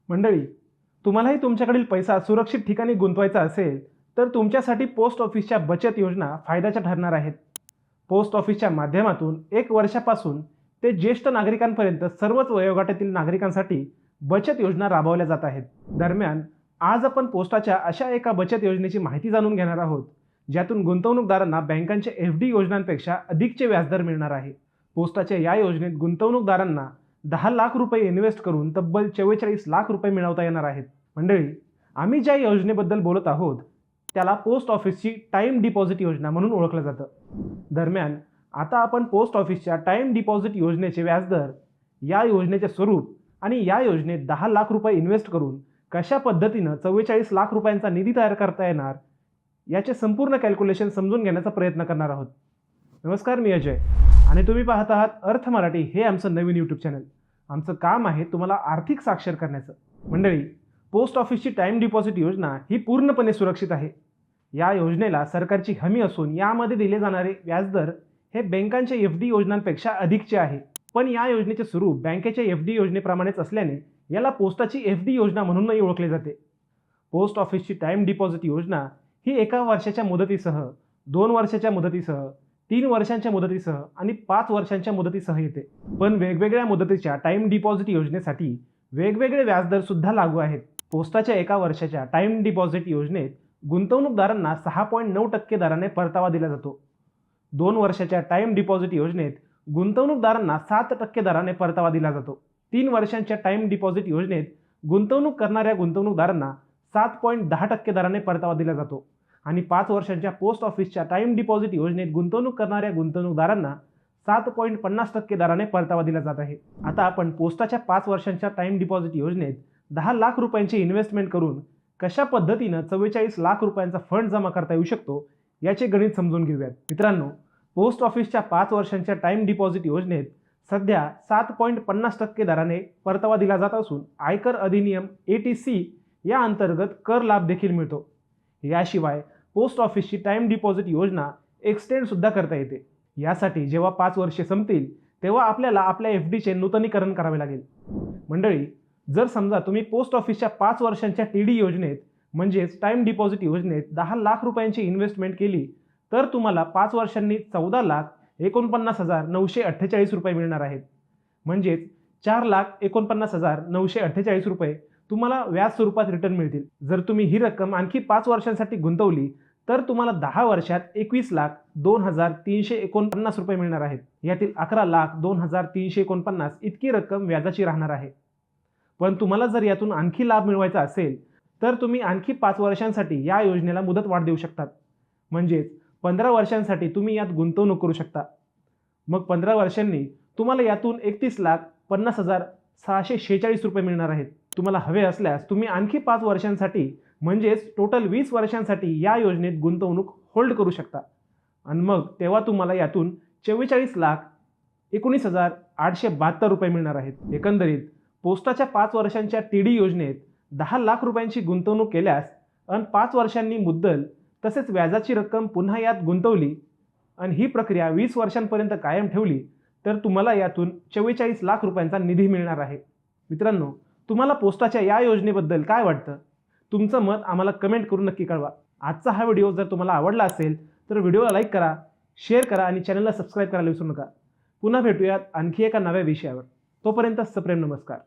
मंडळी, तुम्हालाही तुमच्याकडील पैसा सुरक्षित ठिकाणी गुंतवायचा असेल तर तुमच्यासाठी पोस्ट ऑफिसच्या बचत योजना फायद्याच्या ठरणार आहेत. पोस्ट ऑफिसच्या माध्यमातून 1 वर्षापासून ते ज्येष्ठ नागरिकांपर्यंत सर्वच वयोगटातील नागरिकांसाठी बचत योजना राबवल्या जात आहेत. दरम्यान आज आपण पोस्टाच्या अशा एका बचत योजनेची माहिती जाणून घेणार आहोत, ज्यातून गुंतवणूकदारांना बँकांच्या FD योजनांपेक्षा अधिकचे व्याजदर मिळणार आहे. पोस्टाच्या या योजनेत गुंतवणूकदारांना 10 लाख रुपये इन्व्हेस्ट करून तब्बल 44 लाख रुपये मिळवता येणार आहेत. मंडळी, आम्ही ज्या योजनेबद्दल बोलत आहोत त्याला पोस्ट ऑफिसची टाइम डिपॉझिट योजना म्हणून ओळखलं जातं. दरम्यान आता आपण पोस्ट ऑफिसच्या टाइम डिपॉझिट योजनेचे व्याजदर, या योजनेचे स्वरूप आणि या योजनेत 10 लाख रुपये इन्व्हेस्ट करून कशा पद्धतीनं 44 लाख रुपयांचा निधी तयार करता येणार याचे संपूर्ण कॅल्क्युलेशन समजून घेण्याचा प्रयत्न करणार आहोत. नमस्कार, मी अजय आणि तुम्ही पाहत आहात अर्थ मराठी हे आमचं नवीन यूट्यूब चॅनल. आमचं काम आहे तुम्हाला आर्थिक साक्षर करण्याचं. मंडळी, पोस्ट ऑफिसची टाइम डिपॉझिट योजना ही पूर्णपणे सुरक्षित आहे. या योजनेला सरकारची हमी असून यामध्ये दिले जाणारे व्याजदर हे बँकांच्या FD योजनांपेक्षा अधिकचे आहे. पण या योजनेचे स्वरूप बँकेच्या FD योजनेप्रमाणेच असल्याने याला पोस्टाची FD योजना म्हणूनही ओळखले जाते. पोस्ट ऑफिसची टाइम डिपॉझिट योजना ही 1 वर्षाच्या मुदतीसह, 2 वर्षाच्या मुदतीसह, 3 वर्षांच्या मुदतीसह आणि 5 वर्षांच्या मुदतीसह येते. पण वेगवेगळ्या मुदतीच्या टाइम डिपॉझिट योजनेसाठी वेगवेगळे व्याजदर सुद्धा लागू आहेत. पोस्टाच्या 1 वर्षाच्या टाइम डिपॉझिट योजनेत गुंतवणूकदारांना 6.9% दराने परतावा दिला जातो. 2 वर्षाच्या टाइम डिपॉझिट योजनेत गुंतवणूकदारांना 7% दराने परतावा दिला जातो. 3 वर्षांच्या टाइम डिपॉझिट योजनेत गुंतवणूक करणाऱ्या गुंतवणूकदारांना 7.10% दराने परतावा दिला जातो आणि 5 वर्षांच्या पोस्ट ऑफिसच्या टाइम डिपॉझिट योजनेत गुंतवणूक करणाऱ्या गुंतवणूकदारांना 7.50% दराने परतावा दिला जात आहे. आता आपण पोस्टाच्या 5 वर्षांच्या टाइम डिपॉझिट योजनेत 10 लाख रुपयांची इन्व्हेस्टमेंट करून कशा पद्धतीनं 44 लाख रुपयांचा फंड जमा करता येऊ शकतो याचे गणित समजून घेऊयात. मित्रांनो, पोस्ट ऑफिसच्या 5 वर्षांच्या टाइम डिपॉझिट योजनेत सध्या 7.50% दराने परतावा दिला जात असून आयकर अधिनियम ATC या अंतर्गत कर लाभ देखील मिळतो. याशिवाय पोस्ट ऑफिसची टाइम डिपॉझिट योजना एक्सटेंड सुद्धा करता येते. यासाठी जेव्हा 5 वर्षे संपतील तेव्हा आपल्याला आपल्या FDचे नूतनीकरण करावे लागेल. मंडळी, जर समजा तुम्ही पोस्ट ऑफिसच्या 5 वर्षांच्या TD योजनेत म्हणजेच टाइम डिपॉझिट योजनेत 10 लाख रुपयांची इन्व्हेस्टमेंट केली तर तुम्हाला 5 वर्षांनी 14,49,948 रुपये मिळणार आहेत. म्हणजेच 4,49,948 रुपये तुम्हाला व्याज स्वरूपात रिटर्न मिळतील. जर तुम्ही ही रक्कम आणखी 5 वर्षांसाठी गुंतवली तर तुम्हाला 10 वर्षात 21,02,349 रुपये मिळणार आहेत. यातील 11,02,349 इतकी रक्कम व्याजाची राहणार आहे. पण तुम्हाला जर यातून आणखी लाभ मिळवायचा असेल तर तुम्ही आणखी 5 वर्षांसाठी या योजनेला मुदतवाढ देऊ शकतात. म्हणजेच 15 वर्षांसाठी तुम्ही यात गुंतवणूक करू शकता. मग 15 वर्षांनी तुम्हाला यातून 31,50,646 रुपये मिळणार आहेत. तुम्हाला हवे असल्यास तुम्ही आणखी 5 वर्षांसाठी म्हणजेच टोटल 20 वर्षांसाठी या योजनेत गुंतवणूक होल्ड करू शकता आणि मग तेव्हा तुम्हाला यातून 44,19,872 रुपये मिळणार आहेत. एकंदरीत पोस्टाच्या 5 वर्षांच्या TD योजनेत 10 लाख रुपयांची गुंतवणूक केल्यास आणि 5 वर्षांनी मुद्दल तसेच व्याजाची रक्कम पुन्हा यात गुंतवली आणि ही प्रक्रिया 20 वर्षांपर्यंत कायम ठेवली तर तुम्हाला यातून 44 लाख रुपयांचा निधी मिळणार आहे. मित्रांनो, तुम्हाला पोस्टाच्या या योजनेबद्दल काय वाटतं? तुमचं मत आम्हाला कमेंट करून नक्की कळवा. आजचा हा व्हिडिओ जर तुम्हाला आवडला असेल तर व्हिडिओला लाईक करा, शेअर करा आणि चॅनलला सबस्क्राईब करायला विसरू नका. पुन्हा भेटूयात आणखी एका नव्या विषयावर. तोपर्यंत सप्रेम नमस्कार.